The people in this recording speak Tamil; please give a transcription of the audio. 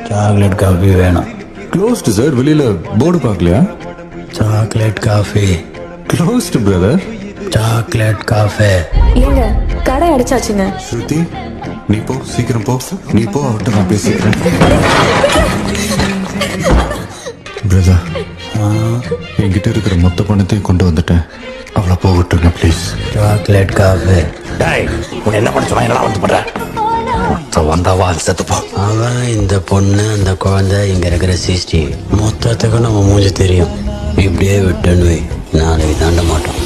சாக்லேட் காஃபி வேணும். Closed sir. வெளியில போர்டு பார்க்கலையா? Chocolate coffee. Closed brother. Chocolate coffee. ஏங்க கடை அடிச்சாச்சுங்க. ஸ்ருதி நீ போ, சீக்கிரம் போ. நீ போ, அவர்கிட்ட நான் பேசிக்கிறேன். பிரதர், என்கிட்ட இருக்கிற மொத்த பணத்தையும் கொண்டு வந்துட்டேன். அவளை போகட்டுங்க ப்ளீஸ். Chocolate coffee. டேய், உன்னை என்ன பண்ண சொன்னா என்னடா வந்து பண்ற? வந்தாவா செத்துப்போ. அவன், இந்த பொண்ணு, அந்த குழந்தை, இங்க இருக்கிற சிஸ்டி மொத்தத்துக்கும் நம்ம மூஞ்சி தெரியும். இப்படியே விட்டுன்னு வை, நாளைக்கு தாண்ட மாட்டோம்.